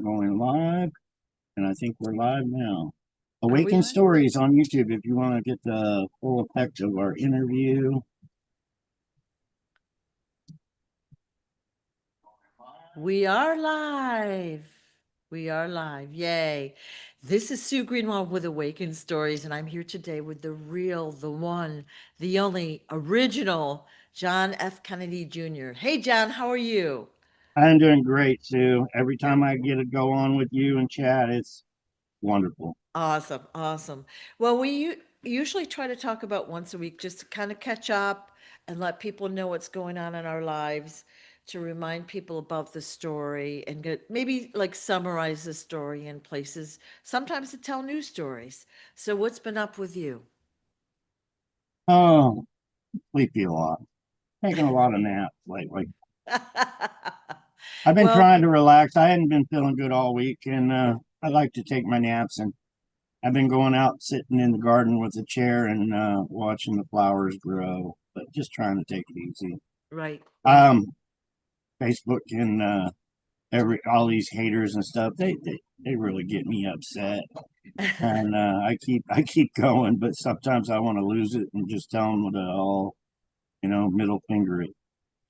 going live, and I think we're live now. Are we Awaken live? Stories on YouTube if you want to get the full effect of our interview. We are live. We are live. Yay. This is Sue Greenwald with Awaken Stories, and I'm here today with the real, the one, the only original John F. Kennedy Jr. Hey, John, how are you? I'm doing great, Sue. Every Yep. time I get to go on with you and chat, it's wonderful. Awesome. Awesome. Well, usually try to talk about once a week just to kind of catch up and let people know what's going on in our lives, to remind people about the story and get maybe like summarize the story in places, sometimes to tell new stories. So, what's been up with you? Oh, sleepy a lot. Taking a lot of naps lately. I've been Well, trying to relax. I hadn't been feeling good all week, and I like to take my naps. And I've been going out, sitting in the garden with a chair and watching the flowers grow, but just trying to take it easy. right, right. Um, Facebook and every all these haters and stuff, they really get me upset, and I keep going, but sometimes I want to lose it and just tell them to all middle finger it.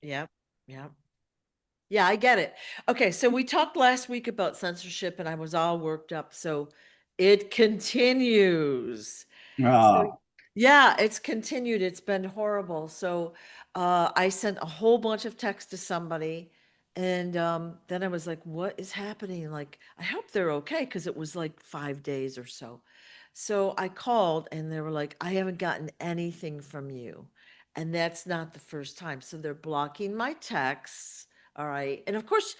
Yep, yep. Yeah, I get it. Okay, so we talked last week about censorship and I was all worked up. So it continues. So Ah, yeah, it's continued. It's been horrible. So I sent a whole bunch of texts to somebody and then I was like, what is happening? Like, I hope they're okay because it was like 5 days or so. So I called and they were like, I haven't gotten anything from you. And that's not the first time. So they're blocking my texts. All right. And of course,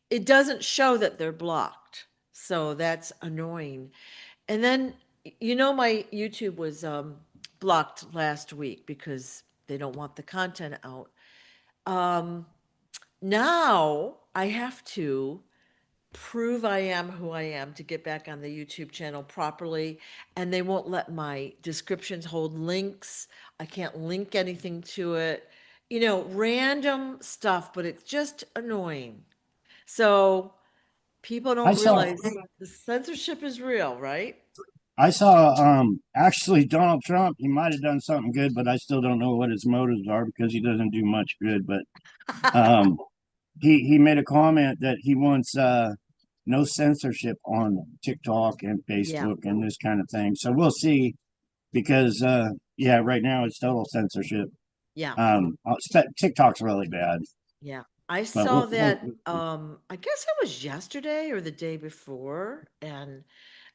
it doesn't show that they're blocked. So that's annoying. And then, my YouTube was blocked last week because they don't want the content out. Um, Now I have to prove I am who I am to get back on the YouTube channel properly. And they won't let my descriptions hold links. I can't link anything to it. Random stuff, but it's just annoying. So people I don't saw realize the censorship is real, right? I saw actually Donald Trump. He might have done something good, but I still don't know what his motives are because he doesn't do much good. But um, he made a comment that he wants no censorship on TikTok and Yeah, Facebook and this kind of thing. So we'll see because yeah, right now it's total censorship. yeah, TikTok's really bad, yeah. I but saw that, I guess it was yesterday or the day before, and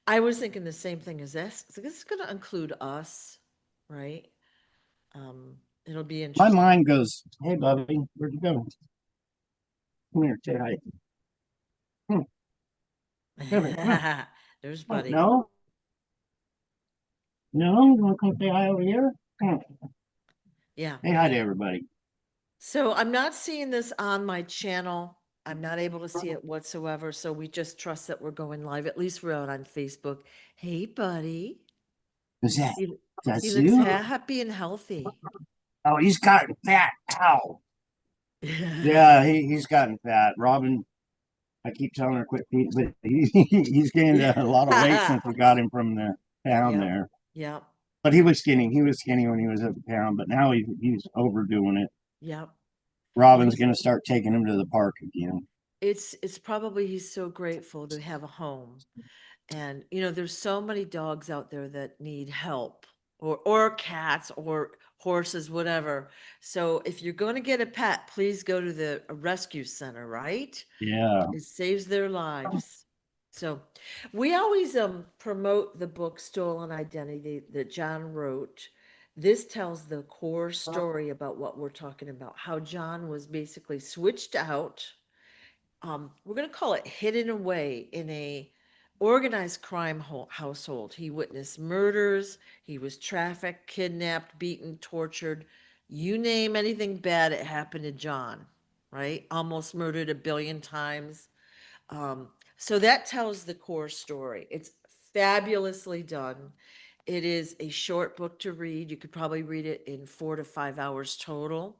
I was thinking the same thing as this. So this is going to include us, right? It'll be my interesting. mind goes, "Hey, Bubby, where'd you go? Come here, say hi. Hmm, come here, come on. There's Oh, Buddy. no, no, you want to come say hi over here? Come on. Yeah. Say hi to everybody." So I'm not seeing this on my channel. I'm not able to see it whatsoever. So we just trust that we're going live. At least we're out on Facebook. Hey, Buddy. Is that He, he that's looks you? happy and healthy. Oh, he's gotten fat. Ow. Yeah, he's gotten fat. Robin, I keep telling her quit feeding, but he's gained a lot of weight since we got him from the pound Yep. there. Yep. But he Yep. was skinny. He was skinny when he was at the pound, but now he's overdoing it. Yep. Well, Robin's gonna start taking him to the park again. it's probably he's so grateful to have a home. And there's so many dogs out there that need help, or cats or horses, whatever. So if you're going to get a pet, please go to the rescue center, right? Yeah. It saves their lives. So we always promote the book Stolen Identity that John wrote. This tells the core story about what we're talking about, how John was basically switched out. We're going to call it hidden away in a organized crime household. He witnessed murders, he was trafficked, kidnapped, beaten, tortured. You name anything bad, it happened to John, right? Almost murdered a billion times. So that tells the core story. It's fabulously done. It is a short book to read. You could probably read it in 4 to 5 hours total.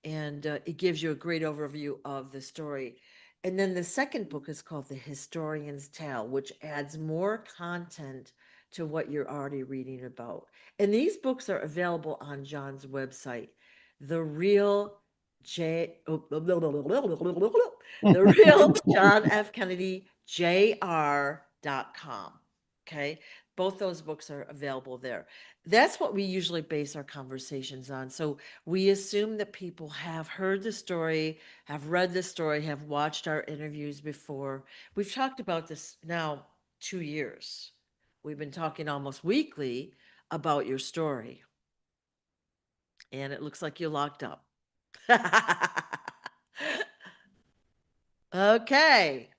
And it gives you a great overview of the story. And then the second book is called The Historian's Tale, which adds more content to what you're already reading about. And these books are available on John's website, the real J the real John F. Kennedy JR.com. Okay. Both those books are available there. That's what we usually base our conversations on. So we assume that people have heard the story, have read the story, have watched our interviews before. We've talked about this now 2 years. We've been talking almost weekly about your story. And it looks like you're locked up. Okay.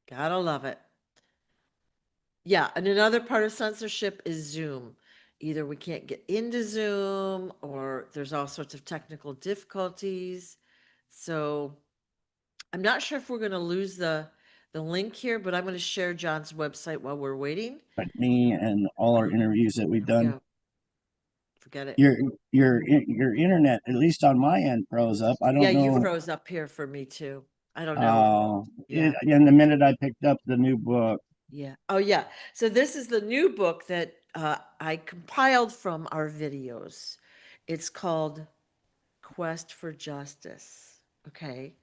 Gotta love it. Yeah, and another part of censorship is Zoom. Either we can't get into Zoom or there's all sorts of technical difficulties. So I'm not sure if we're going to lose the link here, but I'm going to share John's website while we're waiting. Like me and all our interviews that we've There we done. go. Forget it. Your internet, at least on my end, froze up. I Yeah, don't you know. froze up here for me too. I don't know. Yeah. In the minute I picked up the new book, Yeah. Oh, yeah. So this is the new book that I compiled from our videos. It's called Quest for Justice. Okay.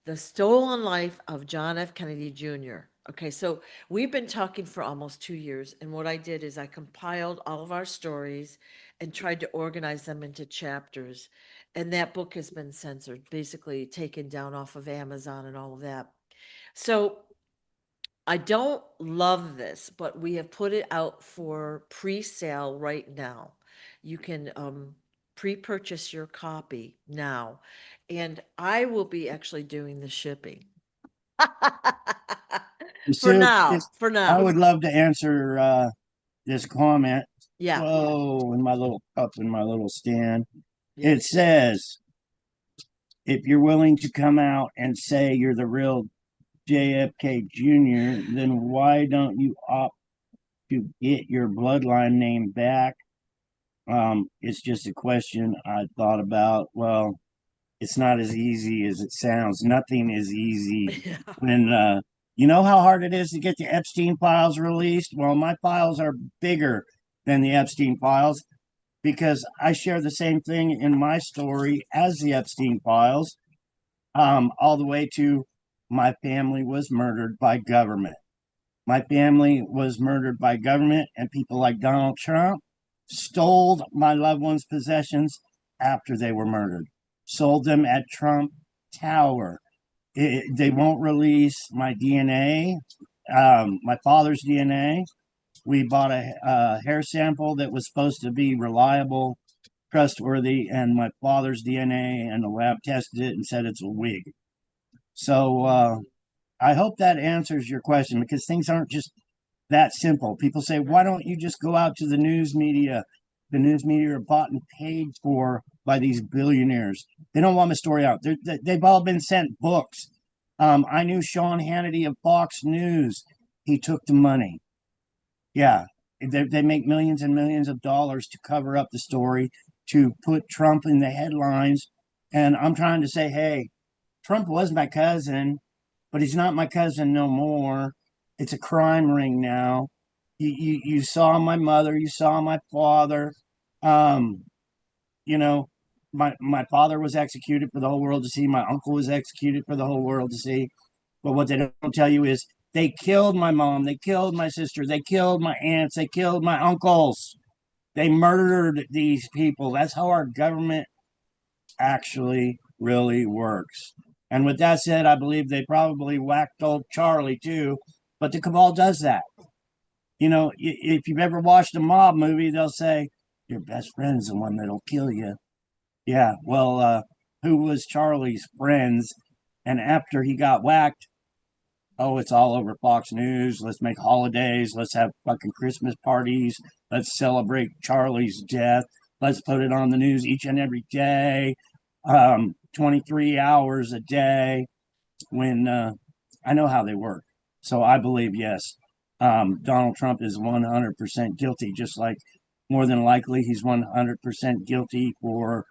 The Stolen Life of John F. Kennedy Jr. Okay, so we've been talking for almost 2 years, and what I did is I compiled all of our stories and tried to organize them into chapters. And that book has been censored, basically taken down off of Amazon and all of that. So I don't love this, but we have put it out for pre-sale right now. You can pre-purchase your copy now, and I will be actually doing the shipping. For Sue, now, for I now. would love to answer this comment. Yeah. Whoa, in my little cup in my little stand. Yeah. It says, if you're willing to come out and say you're the real JFK Jr., then why don't you opt to get your bloodline name back? It's just a question I thought about. Well, it's not as easy as it sounds. Nothing is easy Yeah. when you know how hard it is to get the Epstein files released. Well, my files are bigger than the Epstein files because I share the same thing in my story as the Epstein files, all the way to my family was murdered by government. My family was murdered by government, and people like Donald Trump stole my loved ones' possessions after they were murdered, sold them at Trump Tower. They won't release my DNA, my father's DNA. We bought a hair sample that was supposed to be reliable, trustworthy, and my father's DNA, and the lab tested it and said it's a wig. So I hope that answers your question because things aren't just that simple. People say, why don't you just go out to the news media? The news media are bought and paid for by these billionaires. They don't want my story out. They've all been sent books. I knew Sean Hannity of Fox News. He took the money. Yeah, they make millions and millions of dollars to cover up the story, to put Trump in the headlines. And I'm trying to say, hey, Trump was my cousin, but he's not my cousin no more. It's a crime ring now. You saw my mother, you saw my father. Um, you know, my father was executed for the whole world to see. My uncle was executed for the whole world to see. But what they don't tell you is they killed my mom, they killed my sister, they killed my aunts, they killed my uncles. They murdered these people. That's how our government actually really works. And with that said, I believe they probably whacked old Charlie too. But the cabal does that. You know, if you've ever watched a mob movie, they'll say, your best friend's the one that'll kill you. Yeah, well, who was Charlie's friends? And after he got whacked, oh, it's all over Fox News. Let's make holidays. Let's have fucking Christmas parties. Let's celebrate Charlie's death. Let's put it on the news each and every day, 23 hours a day. When I know how they work. So I believe, yes, Donald Trump is 100% guilty, just like more than likely he's 100% guilty for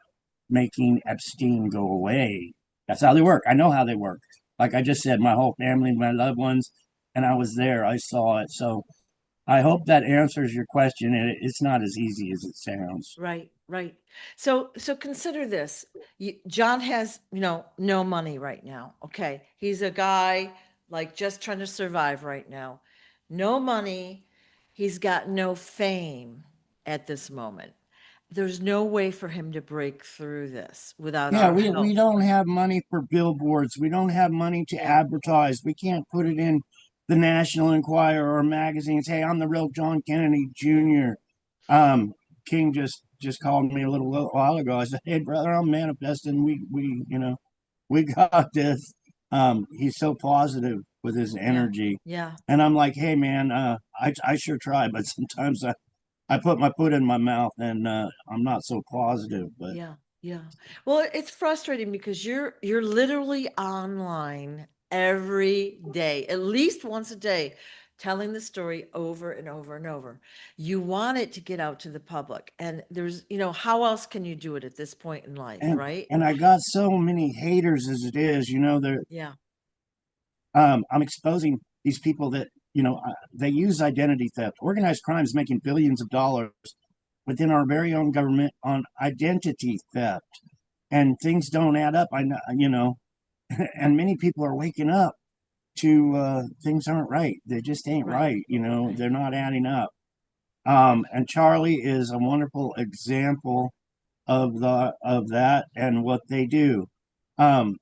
making Epstein go away. That's how they work. I know how they work. like I just said, my whole family, my loved ones, and I was there. I saw it. So I hope that answers your question. It's not as easy as it sounds. Right, right. So consider this. John has, no money right now. Okay. He's a guy like just trying to survive right now. No money. He's got no fame at this moment. There's no way for him to break through this without Yeah, our we help. don't have money for billboards. We don't have money to Yeah, advertise. We can't put it in the National Enquirer or magazines. Hey, I'm the real John Kennedy yeah, Jr. Um, King just called me a little while ago. I said, "Hey, brother, I'm manifesting. We got this." He's so positive with his yeah, energy, yeah. and I'm like, "Hey, man, I sure try, but sometimes I put my foot in my mouth and I'm not so positive." But Yeah, yeah. Well, it's frustrating because you're literally online every day, at least once a day, telling the story over and over and over. You want it to get out to the public. And there's, how else can you do it at this point in life, and right? and I got so many haters as it is. They're Yeah, I'm exposing these people that they use identity theft. Organized crime is making billions of dollars within our very own government on identity theft, and things don't add up. I know, and many people are waking up to things aren't right. They just ain't right, right. right, They're not adding up. right. And Charlie is a wonderful example of that and what they do. Um,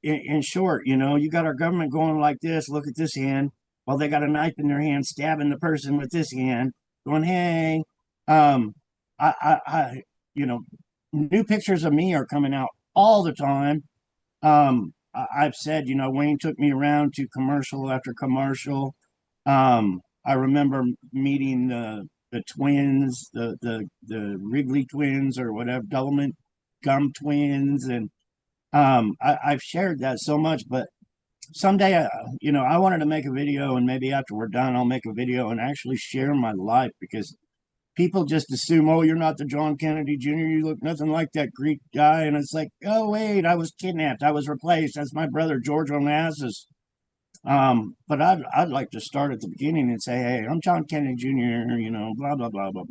in short, you got our government going like this. Look at this hand. While they got a knife in their hand, stabbing the person with this hand, going, "Hey, um, I, new pictures of me are coming out all the time. I've said, Wayne took me around to commercial after commercial. I remember meeting the twins, the Wrigley twins or whatever, Doublemint gum twins, and I've shared that so much. But someday, I wanted to make a video, and maybe after we're done, I'll make a video and actually share my life because people just assume, oh, you're not the John Kennedy Jr. You look nothing like that Greek guy. And it's like, oh, wait, I was kidnapped. I was replaced. That's my brother, George Onassis. But I'd like to start at the beginning and say, hey, I'm John Kennedy Jr., blah, blah, blah, blah,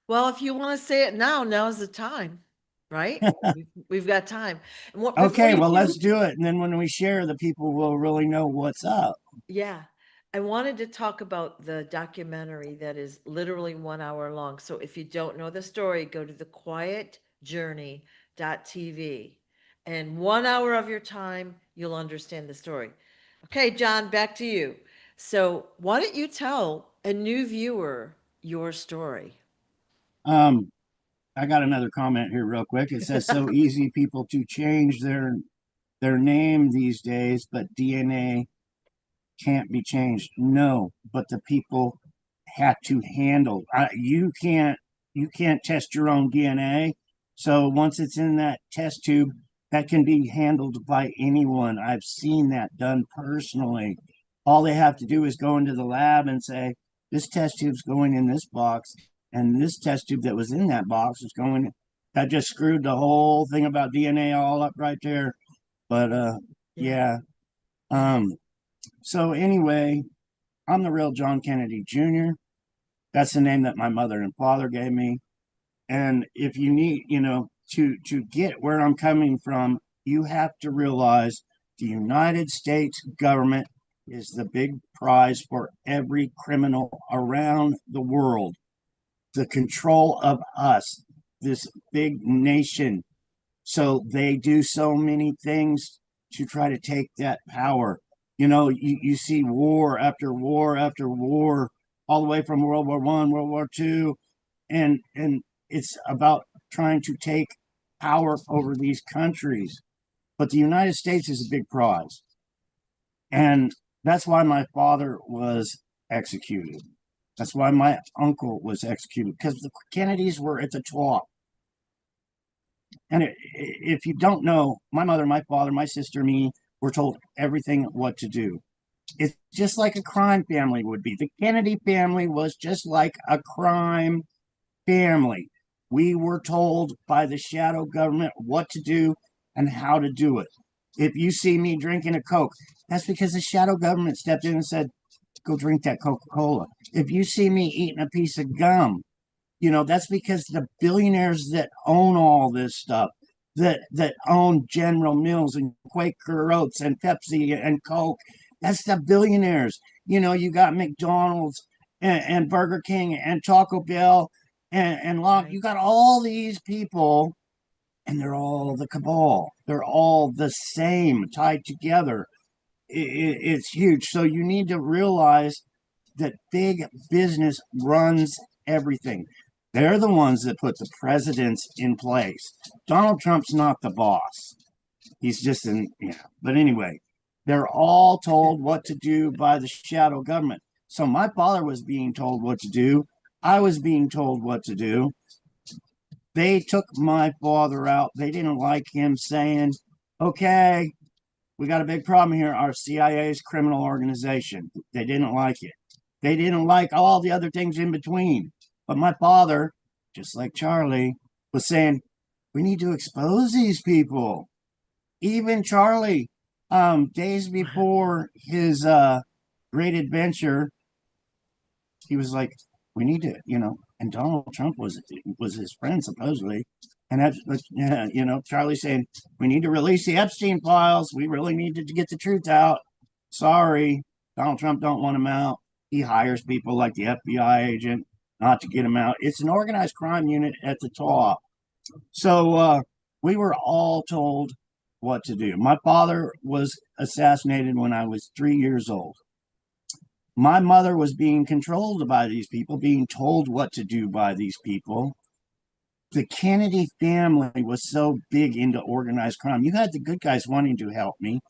Well, if you want to say it now, now's the time, right? blah. We've got time. And what before Okay, you well, let's do, do it. And then when we share, the people will really know what's up. yeah. I wanted to talk about the documentary that is literally 1 hour long. So if you don't know the story, go to thequietjourney.tv. And 1 hour of your time, you'll understand the story. Okay, John, back to you. So why don't you tell a new viewer your story? Um, I got another comment here real quick. It says so easy people to change their name these days, but DNA can't be changed. No, but the people have to handle. You can't test your own DNA. So once it's in that test tube, that can be handled by anyone. I've seen that done personally. All they have to do is go into the lab and say, "This test tube's going in this box, and this test tube that was in that box is going." That just screwed the whole thing about DNA all up right there. But Yeah, yeah. yeah. Um, so anyway, I'm the real John Kennedy Jr. That's the name that my mother and father gave me. And if you need, to get where I'm coming from, you have to realize the United States government is the big prize for every criminal around the world. The control of us, this big nation. So they do so many things to try to take that power. You see war after war after war, all the way from World War I, World War II, and it's about trying to take power over these countries. But the United States is a big prize, and that's why my father was executed. That's why my uncle was executed because the Kennedys were at the top. And if you don't know, my mother, my father, my sister, me were told everything what to do. It's just like a crime family would be. The Kennedy family was just like a crime family. We were told by the shadow government what to do and how to do it. If you see me drinking a Coke, that's because the shadow government stepped in and said, go drink that Coca-Cola. If you see me eating a piece of gum, that's because the billionaires that own all this stuff, that own General Mills and Quaker Oats and Pepsi and Coke, that's the billionaires. You got McDonald's and Burger King and Taco Bell and Long. Right. You got all these people, and they're all the cabal. They're all the same, tied together. It's huge. So you need to realize that big business runs everything. They're the ones that put the presidents in place. Donald Trump's not the boss. He's just in, yeah. But anyway, they're all told what to do by the shadow government. So my father was being told what to do. I was being told what to do. They took my father out. They didn't like him saying, okay, we got a big problem here. Our CIA's criminal organization. They didn't like it. They didn't like all the other things in between. But my father, just like Charlie, was saying, we need to expose these people. Even Charlie, days before his great adventure, he was like, we need to, and Donald Trump was his friend supposedly. And that's, yeah, Charlie saying, we need to release the Epstein files. We really need to get the truth out. Sorry, Donald Trump don't want him out. He hires people like the FBI agent not to get him out. It's an organized crime unit at the top. So we were all told what to do. My father was assassinated when I was 3 years old. My mother was being controlled by these people, being told what to do by these people. The Kennedy family was so big into organized crime. You had the good guys wanting to help me.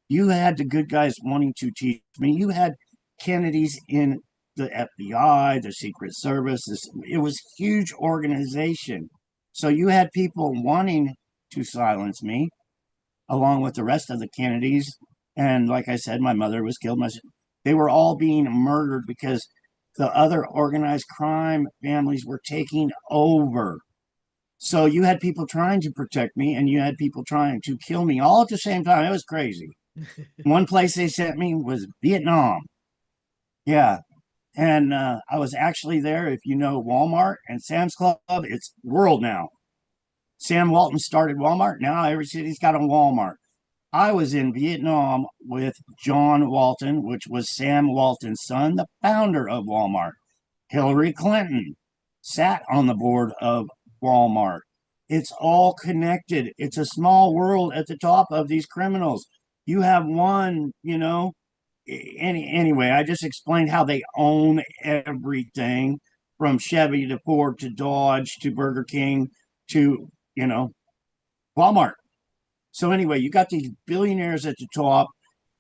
You had the good guys wanting to teach me. You had Kennedys in the FBI, the Secret Service. It was a huge organization. So you had people wanting to silence me, along with the rest of the Kennedys. And like I said, my mother was killed. They were all being murdered because the other organized crime families were taking over. So you had people trying to protect me, and you had people trying to kill me all at the same time. It was crazy. One place they sent me was Vietnam. Yeah. And I was actually there. If you know Walmart and Sam's Club, it's world now. Sam Walton started Walmart. Now every city's got a Walmart. I was in Vietnam with John Walton, which was Sam Walton's son, the founder of Walmart. Hillary Clinton sat on the board of Walmart. It's all connected. It's a small world at the top of these criminals. You have one, anyway, I just explained how they own everything from Chevy to Ford to Dodge to Burger King to, Walmart. So anyway, you got these billionaires at the top.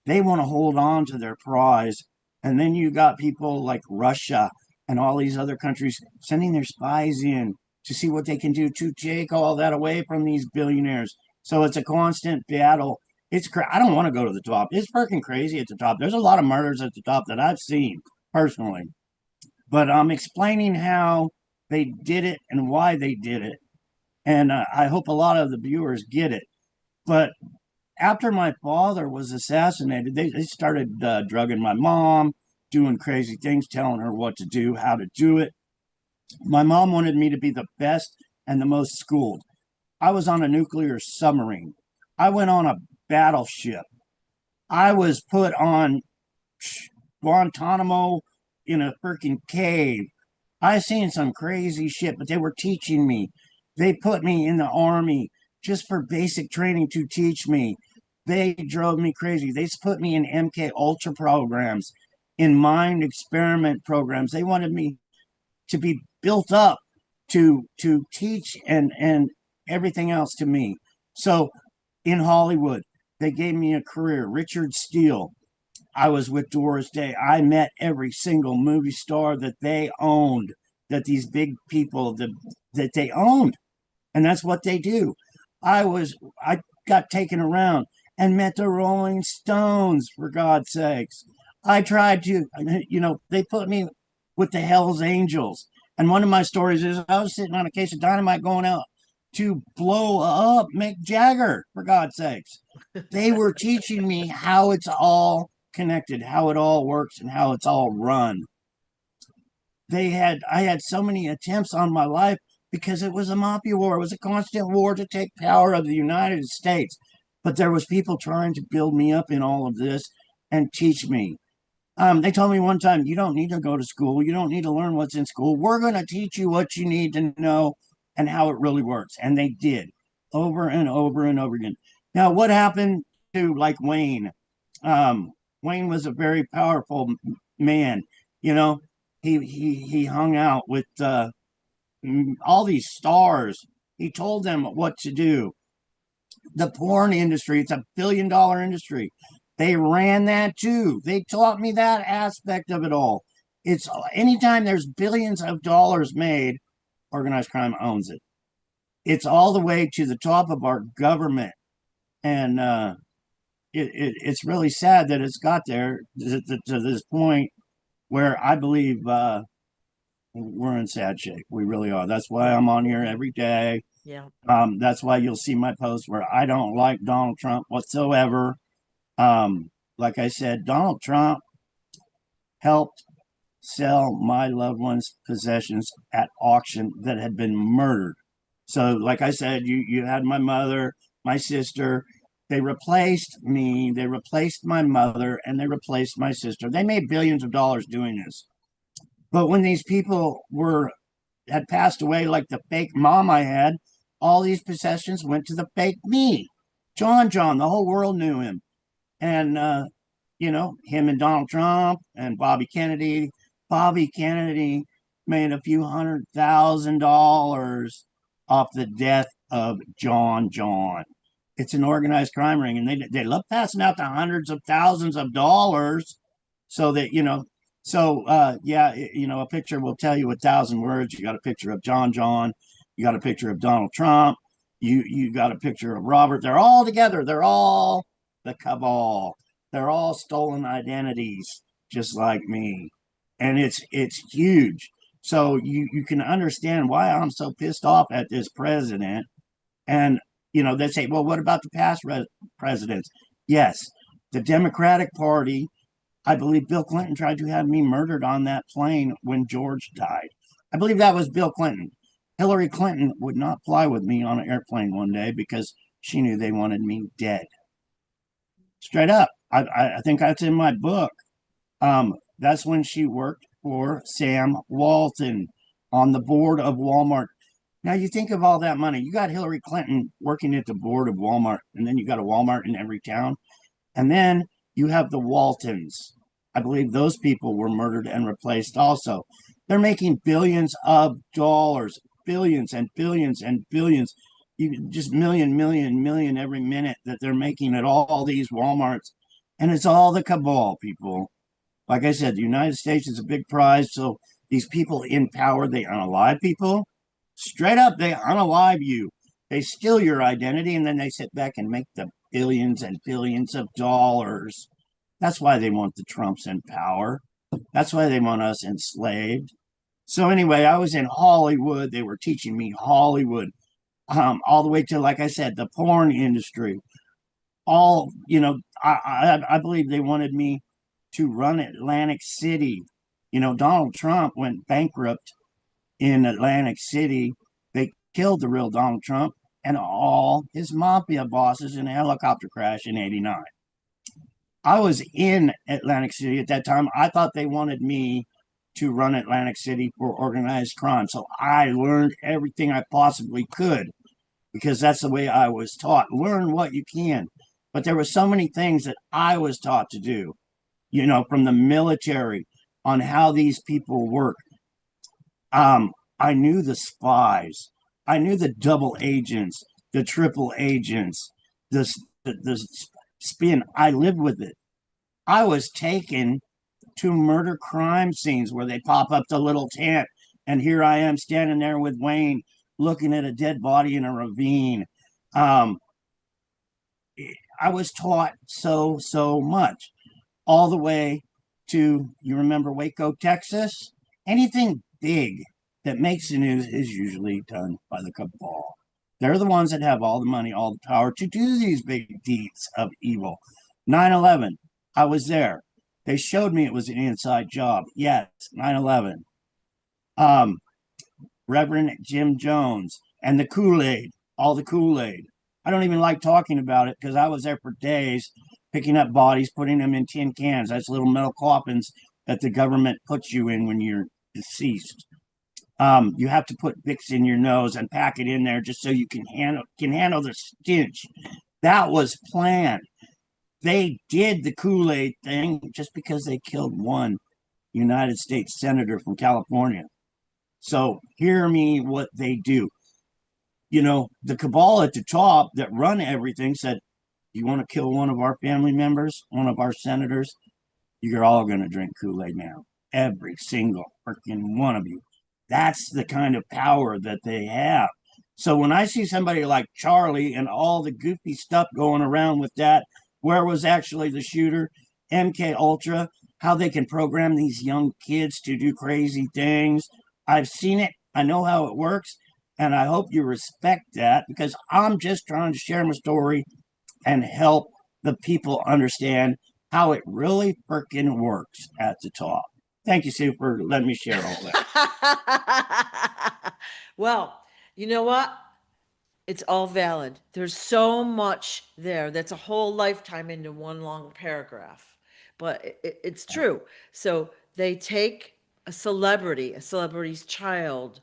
They want to hold on to their prize. And then you got people like Russia and all these other countries sending their spies in to see what they can do to take all that away from these billionaires. So it's a constant battle. I don't want to go to the top. It's freaking crazy at the top. There's a lot of murders at the top that I've seen personally. But I'm explaining how they did it and why they did it. And I hope a lot of the viewers get it. But after my father was assassinated, they started drugging my mom, doing crazy things, telling her what to do, how to do it. My mom wanted me to be the best and the most schooled. I was on a nuclear submarine. I went on a battleship. I was put on Guantanamo in a freaking cave. I seen some crazy shit, but they were teaching me. They put me in the army just for basic training to teach me. They drove me crazy. They put me in MK Ultra programs, in mind experiment programs. They wanted me to be built up to teach and everything else to me. So in Hollywood, they gave me a career. Richard Steele. I was with Doris Day. I met every single movie star that they owned, that these big people that they owned. And that's what they do. I got taken around and met the Rolling Stones, for God's sakes. I tried to, they put me with the Hells Angels. And one of my stories is I was sitting on a case of dynamite going out to blow up Mick Jagger, for God's sakes. They were teaching me how it's all connected, how it all works, and how it's all run. I had so many attempts on my life because it was a mafia war. It was a constant war to take power of the United States. But there was people trying to build me up in all of this and teach me. They told me one time, you don't need to go to school. You don't need to learn what's in school. We're going to teach you what you need to know and how it really works. And they did over and over and over again. Now, what happened to like Wayne? Wayne was a very powerful man. You know, he hung out with all these stars. He told them what to do. The porn industry, it's $1 billion industry. They ran that too. They taught me that aspect of it all. It's anytime there's billions of dollars made, organized crime owns it. It's all the way to the top of our government. And it's really sad that it's got there to this point where I believe we're in sad shape. We really are. That's why I'm on here every day. Yeah. That's why you'll see my posts where I don't like Donald Trump whatsoever. Like I said, Donald Trump helped sell my loved ones' possessions at auction that had been murdered. So, like I said, you had my mother, my sister. They replaced me. They replaced my mother, and they replaced my sister. They made billions of dollars doing this. But when these people were had passed away, like the fake mom I had, all these possessions went to the fake me. John, the whole world knew him. And him and Donald Trump and Bobby Kennedy. Bobby Kennedy made a few $100,000 off the death of John. It's an organized crime ring, and they love passing out the hundreds of thousands of dollars so that a picture will tell you 1,000 words. You got a picture of John, you got a picture of Donald Trump, you got a picture of Robert. They're all together. They're all the cabal. They're all stolen identities, just like me, and it's huge. So you can understand why I'm so pissed off at this president. And they say, well, what about the past presidents? Yes, the Democratic Party. I believe Bill Clinton tried to have me murdered on that plane when George died. I believe that was Bill Clinton. Hillary Clinton would not fly with me on an airplane one day because she knew they wanted me dead. Straight up. I think that's in my book. That's when she worked for Sam Walton on the board of Walmart. Now you think of all that money. You got Hillary Clinton working at the board of Walmart, and then you got a Walmart in every town. And then you have the Waltons. I believe those people were murdered and replaced also. They're making billions of dollars, billions and billions and billions. You just million every minute that they're making at all these Walmarts. And it's all the cabal, people. Like I said, the United States is a big prize. So these people in power, they unalive people. Straight up, they unalive you. They steal your identity and then they sit back and make the billions and billions of dollars. That's why they want the Trumps in power. That's why they want us enslaved. So anyway, I was in Hollywood. They were teaching me Hollywood, all the way to, like I said, the porn industry. I believe they wanted me to run Atlantic City. Donald Trump went bankrupt in Atlantic City. They killed the real Donald Trump and all his mafia bosses in a helicopter crash in '89. I was in Atlantic City at that time. I thought they wanted me to run Atlantic City for organized crime. So I learned everything I possibly could because that's the way I was taught. Learn what you can. But there were so many things that I was taught to do, from the military on how these people work. I knew the spies. I knew the double agents, the triple agents, the spin. I lived with it. I was taken to murder crime scenes where they pop up the little tent, and here I am standing there with Wayne, looking at a dead body in a ravine. Um, I was taught so much, all the way to, you remember Waco, Texas? Anything big that makes the news is usually done by the cabal. They're the ones that have all the money, all the power to do these big deeds of evil. 9/11, I was there. They showed me it was an inside job. Yes, 9/11. Um, Reverend Jim Jones and the Kool-Aid, all the Kool-Aid. I don't even like talking about it because I was there for days picking up bodies, putting them in tin cans. That's little metal coffins that the government puts you in when you're deceased. You have to put Vicks in your nose and pack it in there just so you can handle the stench. That was planned. They did the Kool-Aid thing just because they killed one United States senator from California. So hear me what they do. The cabal at the top that run everything said, you want to kill one of our family members, one of our senators, you're all going to drink Kool-Aid now. Every single freaking one of you. That's the kind of power that they have. So when I see somebody like Charlie and all the goofy stuff going around with that, where was actually the shooter, MK Ultra, how they can program these young kids to do crazy things. I've seen it. I know how it works. And I hope you respect that because I'm just trying to share my story and help the people understand how it really freaking works at the top. Thank you, Sue, for letting me share all that. Well, you know what? It's all valid. There's so much there. That's a whole lifetime into one long paragraph. But it's true. So they take a celebrity's child,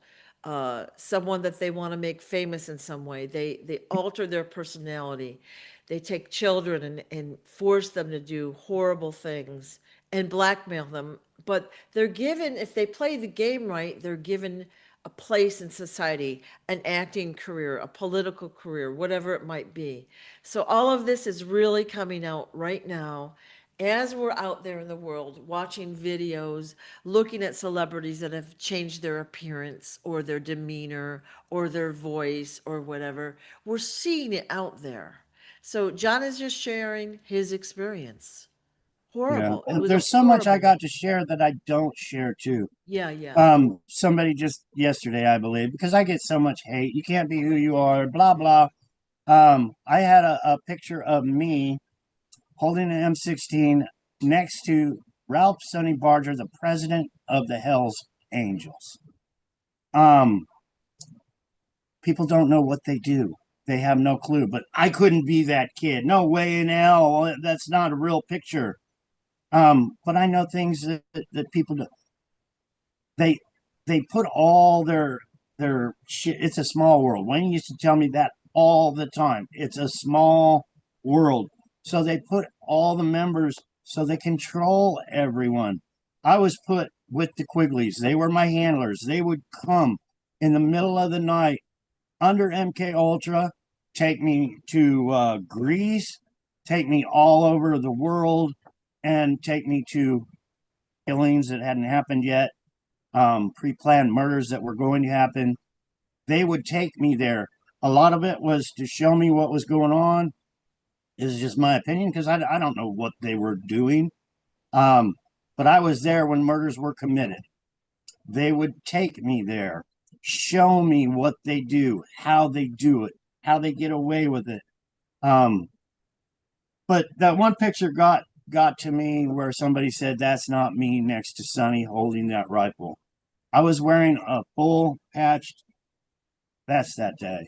someone that they want to make famous in some way. They alter their personality. They take children and force them to do horrible things and blackmail them. But they're given, if they play the game right, they're given a place in society, an acting career, a political career, whatever it might be. So all of this is really coming out right now as we're out there in the world watching videos, looking at celebrities that have changed their appearance or their demeanor or their voice or whatever. We're seeing it out there. So John is just sharing his experience. Yeah. Horrible. It And was a there's so much I horrible one. got to share that I don't share too. Yeah, yeah. Somebody just yesterday, I believe, because I get so much hate. You can't be who you are, blah blah. I had a picture of me holding an M16 next to Ralph Sonny Barger, the president of the Hells Angels. Um, People don't know what they do. They have no clue. But I couldn't be that kid. No way in hell. That's not a real picture. But I know things that people do. They they put all their shit. It's a small world. Wayne used to tell me that all the time. It's a small world. So they put all the members so they control everyone. I was put with the Quigleys. They were my handlers. They would come in the middle of the night under MK Ultra, take me to Greece, take me all over the world, and take me to killings that hadn't happened yet, pre-planned murders that were going to happen. They would take me there. A lot of it was to show me what was going on. This is just my opinion because I don't know what they were doing. Um, but I was there when murders were committed. They would take me there, show me what they do, how they do it, how they get away with it. Um, but that one picture got to me where somebody said that's not me next to Sonny holding that rifle. I was wearing a full patched vest that day,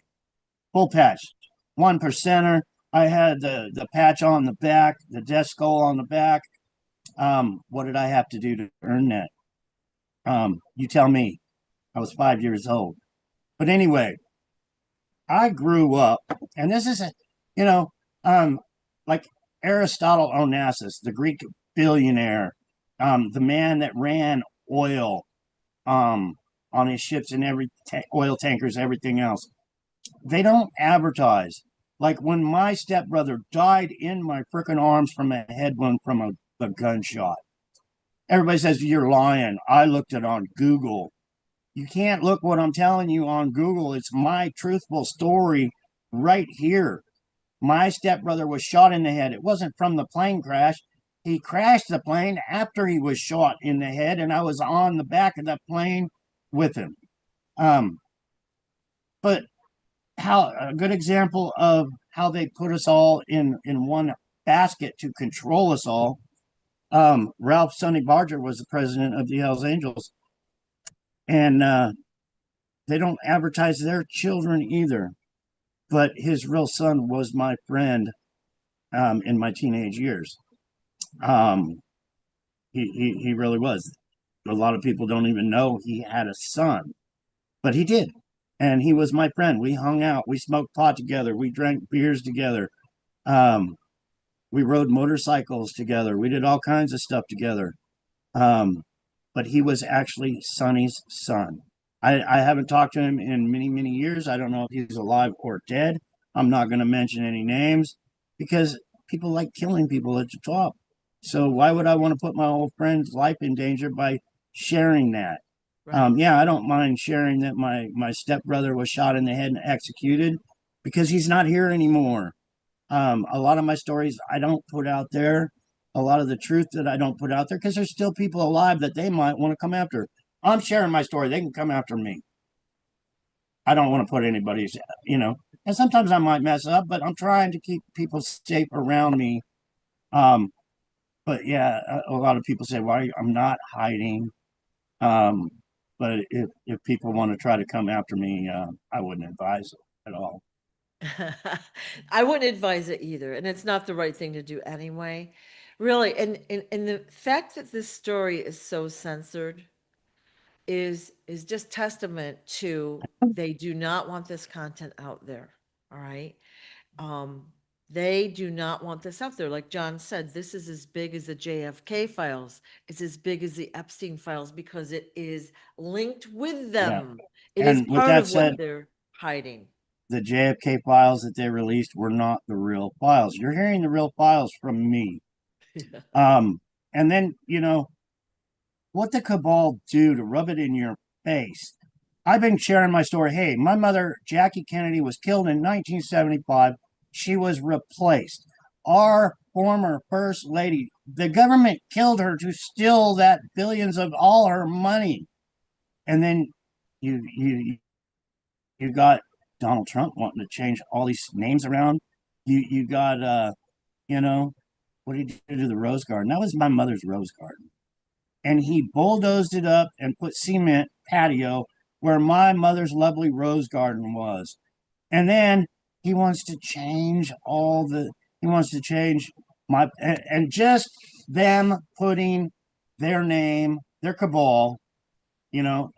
full patched, 1%er. I had the patch on the back, the death skull on the back. What did I have to do to earn that? You tell me. I was 5 years old. But anyway, I grew up, and this is you know, um, like Aristotle Onassis, the Greek billionaire, the man that ran oil, on his ships and oil tankers, everything else. They don't advertise. Like when my stepbrother died in my freaking arms from a head wound from a gunshot. Everybody says you're lying. I looked it on Google. You can't look what I'm telling you on Google. It's my truthful story right here. My stepbrother was shot in the head. It wasn't from the plane crash. He crashed the plane after he was shot in the head, and I was on the back of the plane with him. Um, but how a good example of how they put us all in one basket to control us all. Ralph Sonny Barger was the president of the Hells Angels, and they don't advertise their children either. But his real son was my friend in my teenage years. Um, he really was. A lot of people don't even know he had a son, but he did. And he was my friend. We hung out, we smoked pot together, we drank beers together. Um, we rode motorcycles together. We did all kinds of stuff together. Um, but he was actually Sonny's son. I haven't talked to him in many, many years. I don't know if he's alive or dead. I'm not going to mention any names because people like killing people at the top. So why would I want to put my old friend's life in danger by sharing that? Right. Yeah, I don't mind sharing that my stepbrother was shot in the head and executed because he's not here anymore. A lot of my stories I don't put out there, a lot of the truth that I don't put out there, because there's still people alive that they might want to come after. I'm sharing my story. They can come after me. I don't want to put anybody's, and sometimes I might mess up, but I'm trying to keep people safe around me. Um, but yeah, a lot of people say, why I'm not hiding. Um, but if people want to try to come after me, I wouldn't advise it at all. I wouldn't advise it either, and it's not the right thing to do anyway. Really, and the fact that this story is so censored is just testament to they do not want this content out there. All right. Um, they do not want this out there. Like John said, this is as big as the JFK files. It's as big as the Epstein files because it is linked with Yeah. them. It is And with part that of what said, they're hiding. the JFK files that they released were not the real files. You're hearing the real files from me. Yeah. And then, what the cabal do to rub it in your face. I've been sharing my story. Hey, my mother, Jackie Kennedy, was killed in 1975. She was replaced. Our former first lady, the government killed her to steal that billions of all her money. And then you got Donald Trump wanting to change all these names around. You got you know, what did he do to the rose garden? That was my mother's rose garden. And he bulldozed it up and put cement patio where my mother's lovely rose garden was. And then he wants to change he wants to change and just them putting their name, their cabal,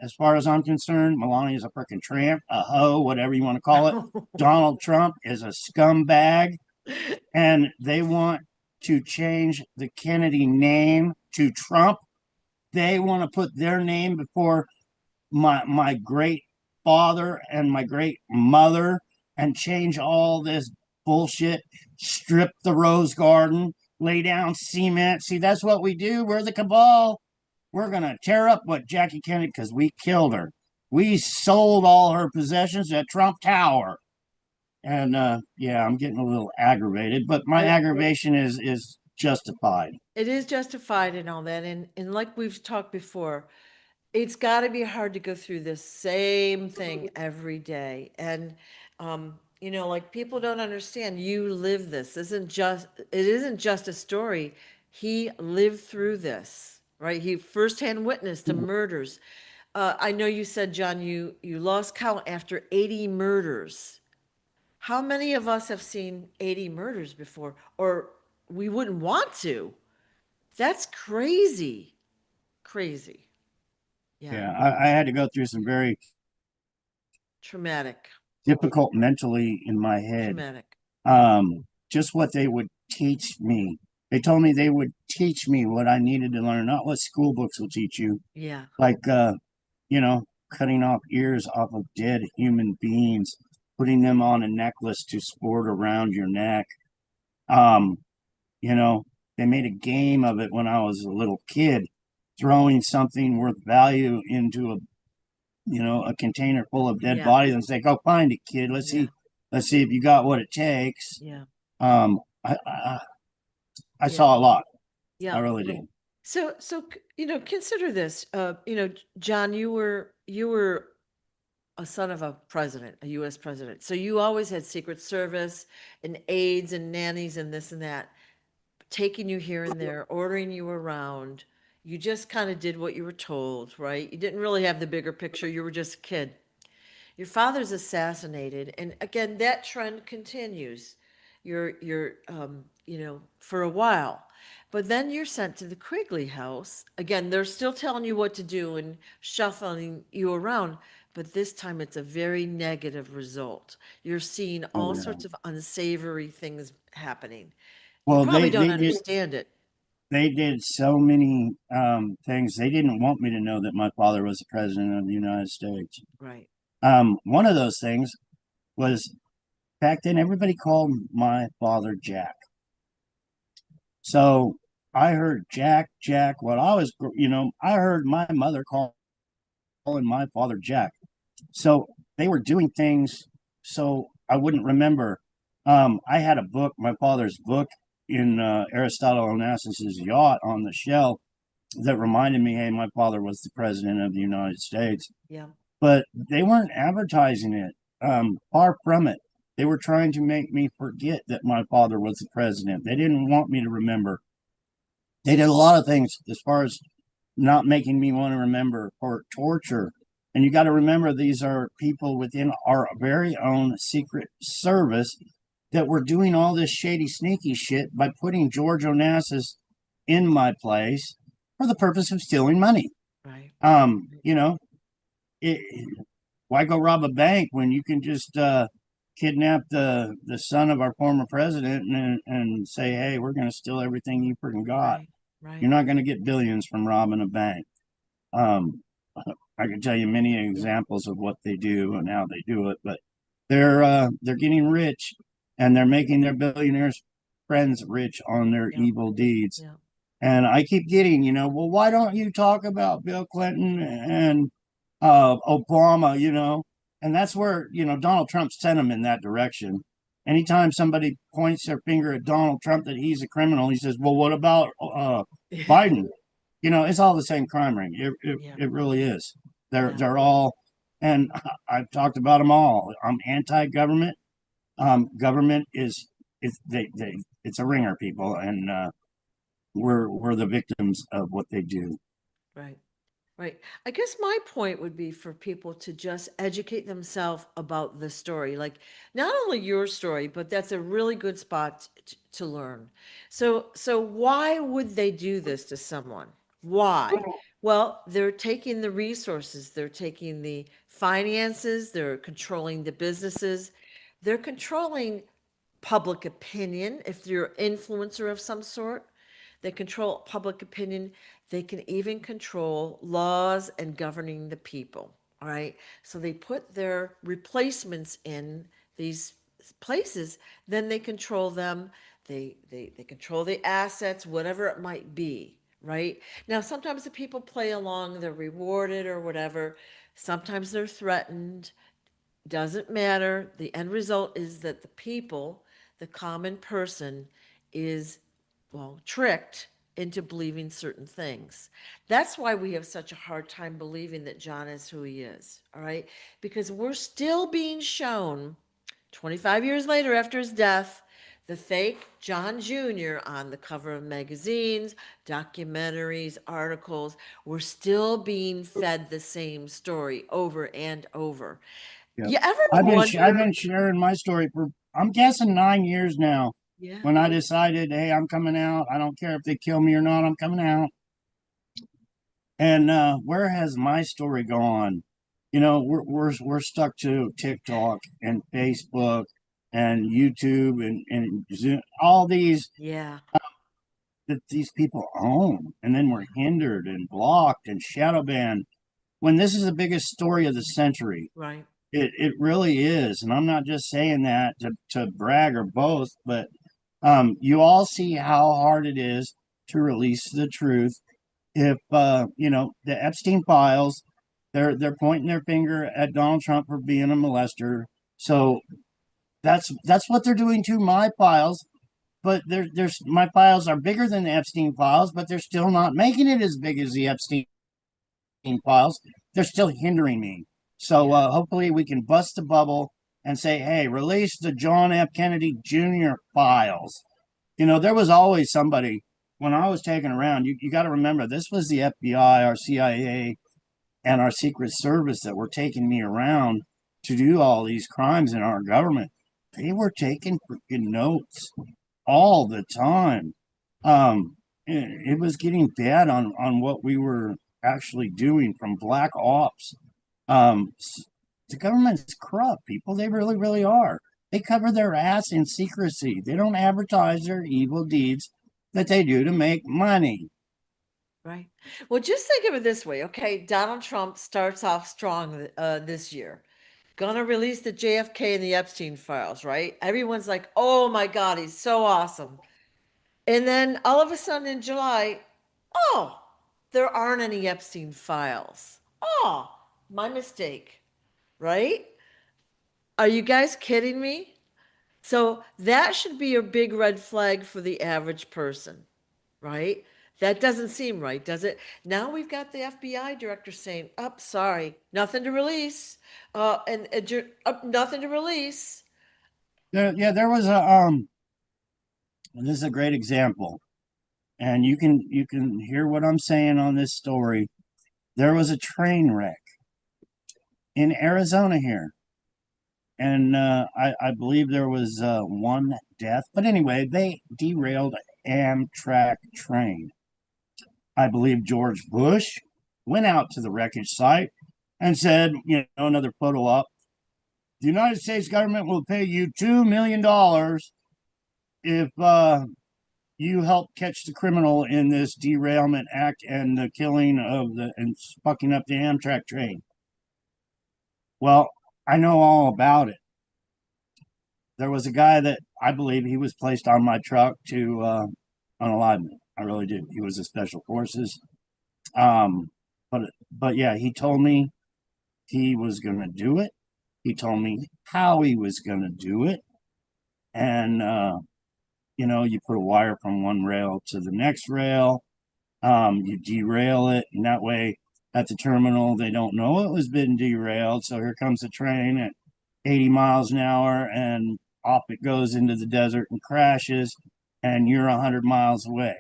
as far as I'm concerned, Melania is a freaking tramp, a hoe, whatever you want to call it. Donald Trump is a scumbag, and they want to change the Kennedy name to Trump. They want to put their name before my great father and my great mother and change all this bullshit, strip the rose garden, lay down cement. See, that's what we do. We're the cabal. We're going to tear up what Jackie Kennedy, because we killed her. We sold all her possessions at Trump Tower. And yeah, I'm getting a little aggravated, but my I, aggravation is justified. it is justified and all that. And like we've talked before, it's got to be hard to go through this same thing every day. And, like people don't understand you live this. It isn't just a story. He lived through this, right? He firsthand witnessed the murders. I know you said, John, you lost count after 80 murders. How many of us have seen 80 murders before? Or we wouldn't want to. That's crazy. Crazy. Yeah. Yeah, I had to go through some very Traumatic. difficult mentally in my head. Traumatic. Yeah. Just what they would teach me. They told me they would teach me what I needed to learn, not what school books will teach you. Yeah. Like, you know, cutting off ears off of dead human beings, putting them on a necklace to sport around your neck. Um, you know, they made a game of it when I was a little kid, throwing something worth value into a container full of dead Yeah. bodies and say, "Go find it, kid. Yeah. Let's see if you got what it takes." Yeah. Um, I Yeah. saw a lot. I Yeah. really did. So consider this. John, you were a son of a president, a US president. So you always had Secret Service and aides and nannies and this and that, taking you here and there, ordering you around. You just kind of did what you were told, right? You didn't really have the bigger picture. You were just a kid. Your father's assassinated, and again, that trend continues. For a while. But then you're sent to the Quigley house. Again, they're still telling you what to do and shuffling you around, but this time it's a very negative result. You're seeing Oh all yeah. sorts of unsavory things happening. You Well, probably don't they did understand it. so many things. They didn't want me to know that my father was the president of the United States. Right. One of those things was back then everybody called my father Jack. So I heard Jack, Jack. What I was, I heard my mother calling my father Jack. So they were doing things so I wouldn't remember. I had a book, my father's book, in Aristotle Onassis's yacht on the shelf that reminded me, hey, my father was the president of the United States. Yeah. But they weren't advertising it. Far from it. They were trying to make me forget that my father was the president. They didn't want me to remember. They did a lot of things as far as not making me want to remember, for torture. And you got to remember, these are people within our very own secret service that were doing all this shady, sneaky shit by putting George Onassis in my place for the purpose of stealing money. Right. You know, it, why go rob a bank when you can just kidnap the son of our former president and say, hey, we're going to steal everything you freaking got. Right. Right. You're not going to get billions from robbing a bank. Um, I can tell you many Yeah. examples of what they do and how they do it, but they're getting rich and they're making their billionaires friends rich on their Yeah. evil deeds. Yeah. And I keep getting, well, why don't you talk about Bill Clinton and Obama, And that's where, Donald Trump sent him in that direction. Anytime somebody points their finger at Donald Trump that he's a criminal, he says, well, what about Biden? It's all the same crime ring. It, Yeah. it really is. They're Yeah. they're all, and I've talked about them all. I'm anti-government. Government it's a ringer, people, and we're the victims of what they do. Right. Right. I guess my point would be for people to just educate themselves about the story. Like not only your story, but that's a really good spot to learn. So why would they do this to someone? Why? Well, they're taking the resources, they're taking the finances, they're controlling the businesses, they're controlling public opinion if you're an influencer of some sort. They control public opinion. They can even control laws and governing the people. All right. So they put their replacements in these places, then they control them. They control the assets, whatever it might be. Right. Now, sometimes the people play along, they're rewarded or whatever. Sometimes they're threatened. Doesn't matter. The end result is that the people, the common person, is, well, tricked into believing certain things. That's why we have such a hard time believing that John is who he is, all right? Because we're still being shown 25 years later after his death, the fake John Jr. on the cover of magazines, documentaries, articles. We're still being fed the same story over and over. Yeah. You ever I've wonder? been sharing my story for, I'm guessing, 9 years now. Yeah, When I decided, hey, I'm coming out. I don't care if they kill me or not. I'm coming out. And where has my story gone? We're stuck to TikTok and Facebook and YouTube and Zoom, all these yeah, that these people own, and then we're hindered and blocked and shadow banned. When this is the biggest story of the century, right, it really is, and I'm not just saying that to brag or boast, but you all see how hard it is to release the truth. If the Epstein files, they're pointing their finger at Donald Trump for being a molester. So that's what they're doing to my files. But there's my files are bigger than the Epstein files, but they're still not making it as big as the Epstein files. They're still hindering me. So Yeah. hopefully we can bust the bubble and say, hey, release the John F. Kennedy Jr. files. There was always somebody when I was taken around. You got to remember, this was the FBI, our CIA, and our Secret Service that were taking me around to do all these crimes in our government. They were taking freaking notes all the time. It was getting bad on what we were actually doing from black ops. Um, the government's corrupt, people. They really, really are. They cover their ass in secrecy. They don't advertise their evil deeds that they do to make money. Right. Well, just think of it this way. Okay, Donald Trump starts off strong this year. Gonna release the JFK and the Epstein files, right? Everyone's like, "Oh my God, he's so awesome." And then all of a sudden in July, oh, there aren't any Epstein files. Oh, my mistake, right? Are you guys kidding me? So that should be a big red flag for the average person, right? That doesn't seem right, does it? Now we've got the FBI director saying, "Oh, sorry, nothing to release," nothing to release. Yeah, there was this is a great example, and you can hear what I'm saying on this story. There was a train wreck in Arizona here, and I believe there was one death. But anyway, they derailed an Amtrak train. I believe George Bush went out to the wreckage site and said, another photo op. The United States government will pay you $2 million if you help catch the criminal in this derailment act and the killing of the and fucking up the Amtrak train. Well, I know all about it. There was a guy that I believe he was placed on my truck to unalive me. I really do. He was a special forces. Um, but yeah, he told me he was going to do it. He told me how he was going to do it, and you put a wire from one rail to the next rail. You derail it, and that way at the terminal they don't know it was been derailed. So here comes the train at 80 miles an hour, and off it goes into the desert and crashes, and you're 100 miles away.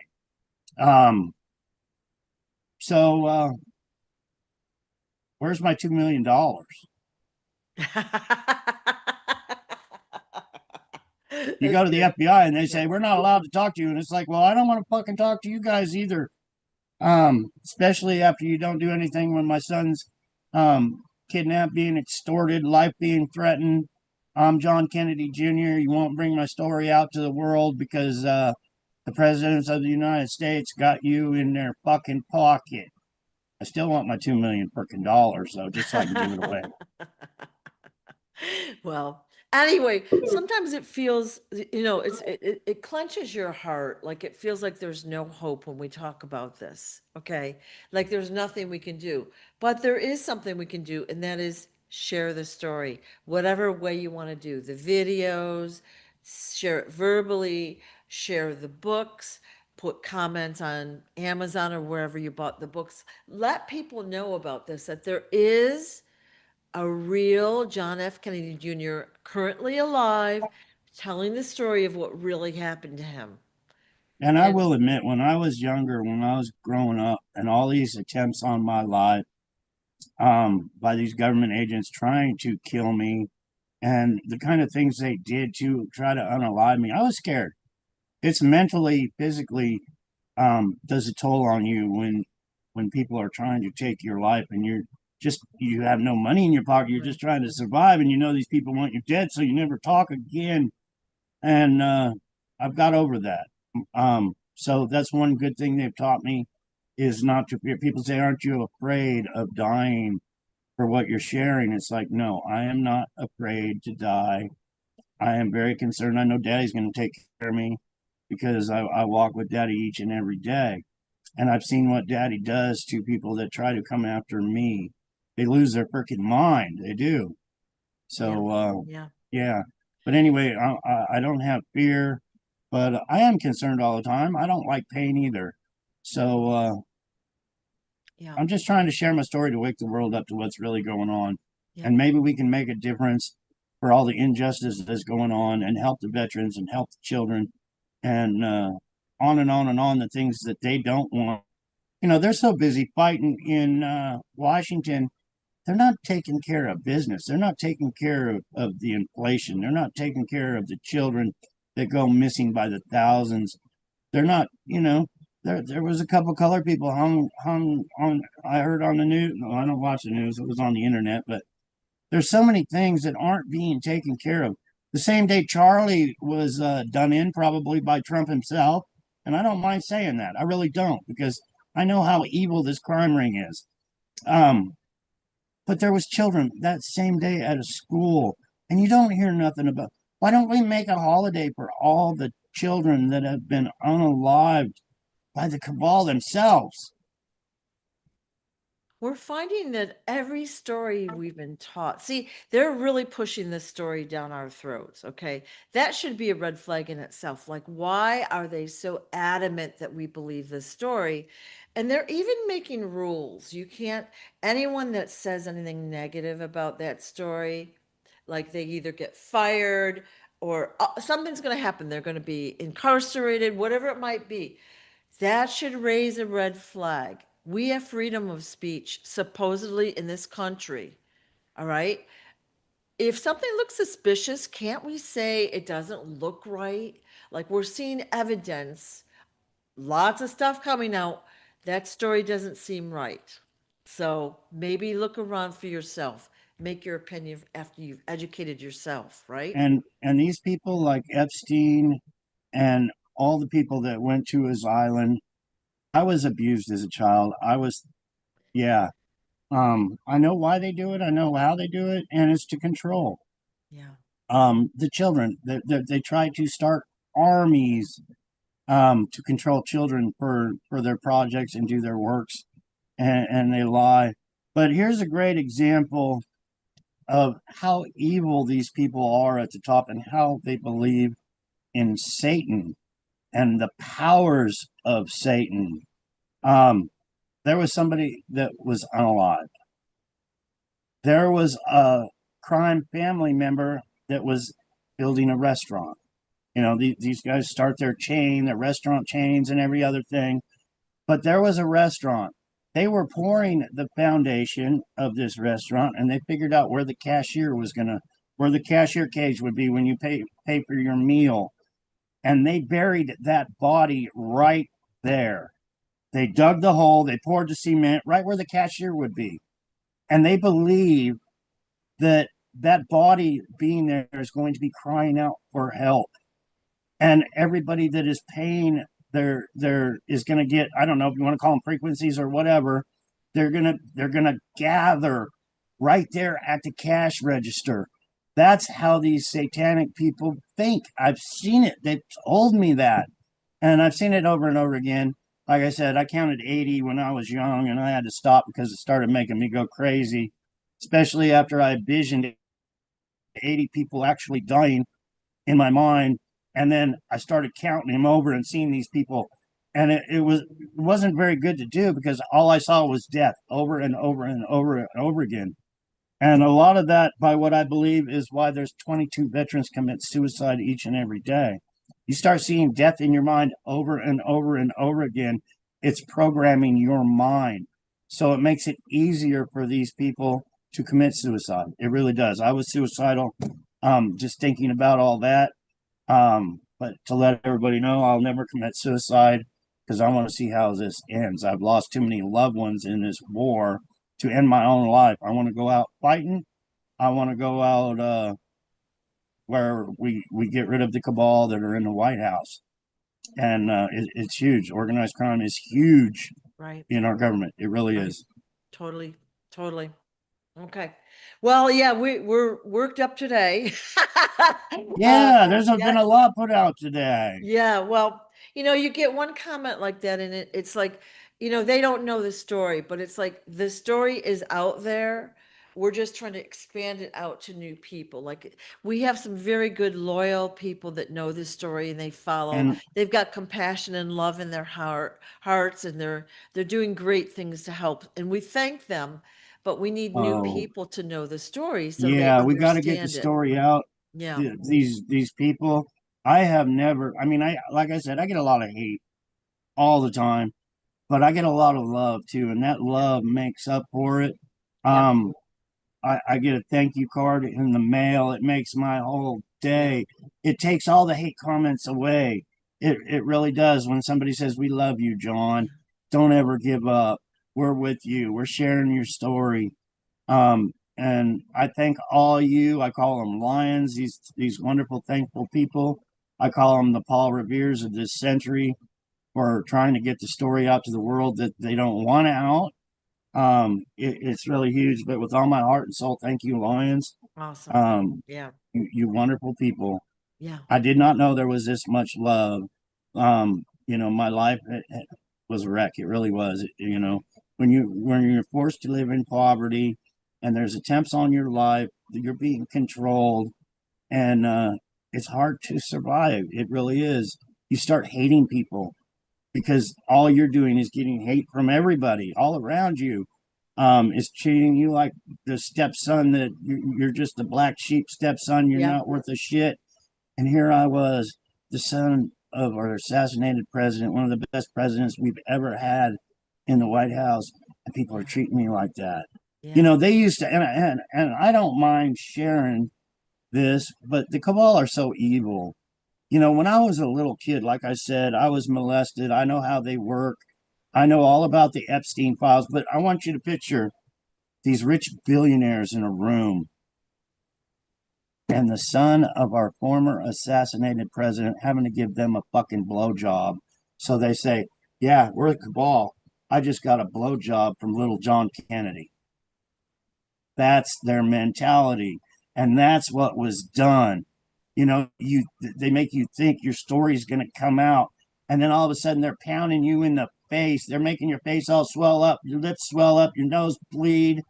Um, so where's my $2 million? You That's go to the good. FBI and they Yeah. say we're not allowed to talk to you, and it's like, well, I don't want to fucking talk to you guys either. Especially after you don't do anything when my son's kidnapped, being extorted, life being threatened. I'm John Kennedy Jr. You won't bring my story out to the world because the presidents of the United States got you in their fucking pocket. I still want my 2 million freaking dollars though, just so I can give it away. Well, anyway, sometimes it feels, it clenches your heart. Like it feels like there's no hope when we talk about this. Okay. Like there's nothing we can do. But there is something we can do, and that is share the story, whatever way you want to do the videos, share it verbally, share the books, put comments on Amazon or wherever you bought the books. Let people know about this, that there is a real John F. Kennedy Jr., currently alive, telling the story of what really happened to him. And I And will admit, when I was younger, when I was growing up, and all these attempts on my life by these government agents trying to kill me, and the kind of things they did to try to unalive me, I was scared. It's mentally, physically, does a toll on you when people are trying to take your life, and you have no money in your pocket. You're right. just trying to survive, and you know these people want you dead, so you never talk again. And I've got over that. So that's one good thing they've taught me is not to fear. People say, "Aren't you afraid of dying for what you're sharing?" It's like, no, I am not afraid to die. I am very concerned. I know Daddy's going to take care of me because I walk with Daddy each and every day. And I've seen what Daddy does to people that try to come after me. They lose their freaking mind. They do. Yeah. So, Yeah. yeah. But anyway, I don't have fear, but I am concerned all the time. I don't like pain either. So, Yeah. I'm just trying to share my story to wake the world up to what's really going on. Yeah. and maybe we can make a difference for all the injustice that's going on and help the veterans and help the children and on and on and on the things that they don't want. You know, they're so busy fighting in Washington, they're not taking care of business. They're not taking care of the inflation. They're not taking care of the children that go missing by the thousands. They're not, you know, there was a couple colored people hung on. I heard on the news. No, I don't watch the news. It was on the internet, but there's so many things that aren't being taken care of. The same day Charlie was done in, probably by Trump himself, and I don't mind saying that. I really don't, because I know how evil this crime ring is. Um, but there was children that same day at a school, and you don't hear nothing about. Why don't we make a holiday for all the children that have been unalived by the cabal themselves? We're finding that every story we've been taught, see, they're really pushing this story down our throats. Okay. That should be a red flag in itself. Like, why are they so adamant that we believe this story? And they're even making rules. You can't, anyone that says anything negative about that story, like they either get fired or something's going to happen. They're going to be incarcerated, whatever it might be. That should raise a red flag. We have freedom of speech, supposedly in this country. All right. If something looks suspicious, can't we say it doesn't look right? Like we're seeing evidence, lots of stuff coming out. That story doesn't seem right. So maybe look around for yourself. Make your opinion after you've educated yourself, right? And these people like Epstein and all the people that went to his island. I was abused as a child. Yeah. I know why they do it. I know how they do it, and it's to control Yeah. the children. They try to start armies to control children for their projects and do their works, and they lie. But here's a great example of how evil these people are at the top and how they believe in Satan and the powers of Satan. Um, there was somebody that was unalive. There was a crime family member that was building a restaurant. You know, these guys start their chain, their restaurant chains, and every other thing. But there was a restaurant. They were pouring the foundation of this restaurant, and they figured out where the cashier was gonna, where the cashier cage would be when you pay for your meal, and they buried that body right there. They dug the hole, they poured the cement right where the cashier would be, and they believe that that body being there is going to be crying out for help, and everybody that is paying there is going to get, I don't know if you want to call them frequencies or whatever. They're going to gather right there at the cash register. That's how these satanic people think. I've seen it. They've told me that, and I've seen it over and over again. Like I said, I counted 80 when I was young, and I had to stop because it started making me go crazy, especially after I visioned 80 people actually dying in my mind. And then I started counting them over and seeing these people. And it wasn't very good to do, because all I saw was death over and over and over and over again. And a lot of that, by what I believe, is why there's 22 veterans commit suicide each and every day. You start seeing death in your mind over and over and over again. It's programming your mind. So it makes it easier for these people to commit suicide. It really does. I was suicidal, just thinking about all that. But to let everybody know, I'll never commit suicide, because I want to see how this ends. I've lost too many loved ones in this war to end my own life. I want to go out fighting. I want to go out where we get rid of the cabal that are in the White House. And it's huge. Organized crime is huge Right. in our government. It really Right. is. Totally. Totally. Okay. Well, yeah, we're worked up today. Uh, Yeah, there's been yeah, a lot put out today. yeah. Well, you get one comment like that, and it's like, they don't know the story, but it's like the story is out there. We're just trying to expand it out to new people. Like we have some very good, loyal people that know this story and they follow. And They've got compassion and love in their hearts, and they're doing great things to help, and we thank them. but we need new Oh, people to know the story so they yeah, we got to get the understand it. story out. Yeah. These people, I have never. I mean, I like I said, I get a lot of hate all the time, but I get a lot of love too, and that Yeah. love makes up for it. Yep. Um, I get a thank you card in the mail. It makes my whole Yeah. day. It takes all the hate comments away. It really does. When somebody says, "We love you, John. Yeah. Don't ever give up. We're with you. We're sharing your story." And I thank all you. I call them lions. These wonderful, thankful people. I call them the Paul Reveres of this century for trying to get the story out to the world that they don't want out. It's really huge. But with all my heart and soul, thank you, lions. Awesome. Um, Yeah. you wonderful people. Yeah. I did not know there was this much love. My life was a wreck. It really was. Right. When you're forced to live in poverty, and there's attempts on your life, you're being controlled, and it's hard to survive. It really is. You start hating people because all you're doing is getting hate from everybody all around you. Is treating you like the stepson that you're just the black sheep stepson. You're Yeah. not worth a shit. And here I was, the son of our assassinated president, one of the best presidents we've ever had in the White House, and people are Yeah. treating me like that. Yeah. They used to, and I don't mind sharing this, but the cabal are so evil. When I was a little kid, like I said, I was molested. I know how they work. I know all about the Epstein files, but I want you to picture these rich billionaires in a room and the son of our former assassinated president having to give them a fucking blowjob. So they say, "Yeah, we're the cabal. I just got a blowjob from little John Kennedy." That's their mentality. And that's what was done. They make you think your story's going to come out. And then all of a sudden they're pounding you in the face. They're making your face all swell up, your lips swell up, your nose bleed,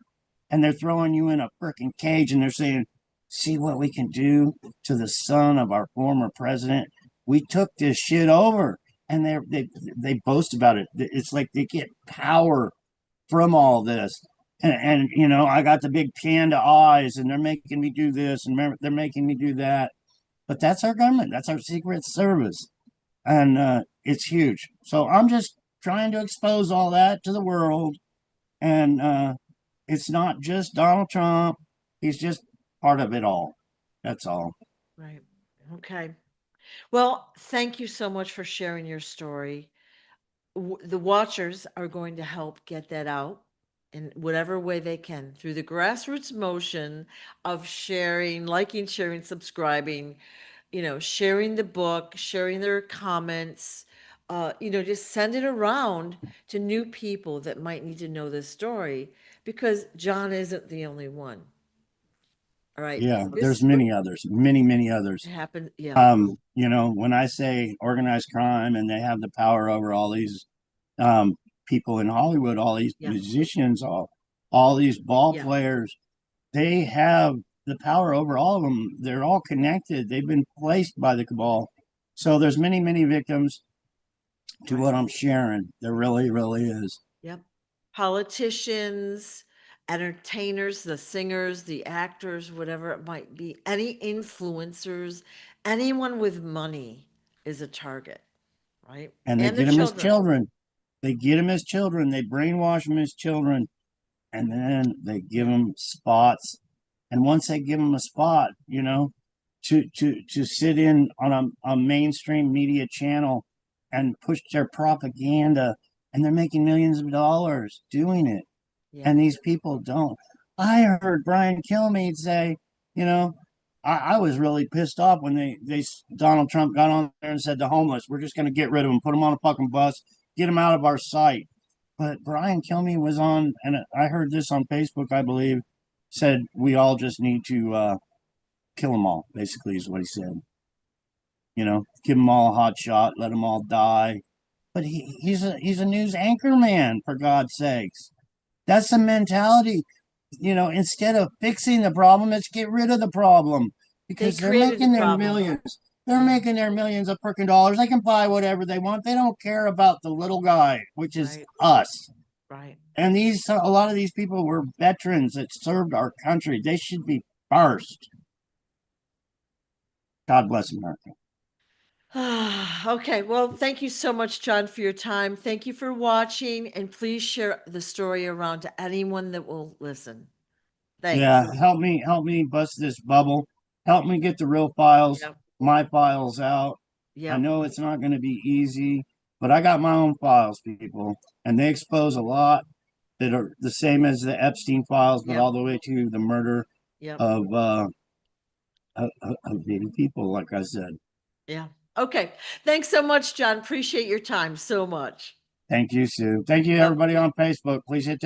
and they're throwing you in a freaking cage and they're saying, "See what we can do to the son of our former president. We took this shit over." And they boast about it. It's like they get power from all this. And I got the big panda eyes, and they're making me do this, and they're making me do that. But that's our government. That's our secret service, and it's huge. So I'm just trying to expose all that to the world, and it's not just Donald Trump. He's just part of it all. That's all. Right. Okay. Well, thank you so much for sharing your story. The watchers are going to help get that out in whatever way they can through the grassroots motion of sharing, liking, sharing, subscribing, sharing the book, sharing their comments, just send it around to new people that might need to know this story because John isn't the only one. All right. Yeah, there's This many others, many, many others. happened. Yeah. When I say organized crime and they have the power over all these um, people in Hollywood, all these Yeah. musicians, all these ball Yeah. players, they have the power over all of them. They're all connected. They've been placed by the cabal. So there's many, many victims to Right. what I'm sharing. There really, really is. Yep. Politicians, entertainers, the singers, the actors, whatever it might be, any influencers, anyone with money is a target, right? And they And the get them as children. children. They get them as children. They brainwash them as children. And then they give Yeah. them spots. And once they give them a spot, to sit in on a mainstream media channel and push their propaganda, and they're making millions of dollars doing it. Yeah. And these people don't. I heard Brian Kilmeade say, you know, I was really pissed off when they Donald Trump got on there and said the homeless, we're just going to get rid of them, put them on a fucking bus, get them out of our sight. But Brian Kilmeade was on, and I heard this on Facebook, I believe, said we all just need to kill them all. Basically, is what he said. Give them all a hot shot, let them all die. But he's a news anchor man, for God's sakes. That's the mentality. Instead of fixing the problem, let's get rid of the problem They because they're created the making their problem. millions. They're Yeah. making their millions of freaking dollars. They can buy whatever they want. They don't care about the little guy, which is Right. us. Right. And a lot of these people were veterans that served our country. They should be first. God bless America. Okay, well, thank you so much, John, for your time. Thank you for watching, and please share the story around to anyone that will listen. Thanks. Yeah, help me bust this bubble. Help me get the real files, Yep, my files out. I yep, know it's not going to be easy, but I got my own files, people, and they expose a lot that are the same as the Epstein files, but yep, all the way to the murder yep, of of many people, like I said. yeah. Okay. Thanks so much, John. Appreciate your time so much. Thank you, Sue. Thank you, Bye. everybody on Facebook. Please hit that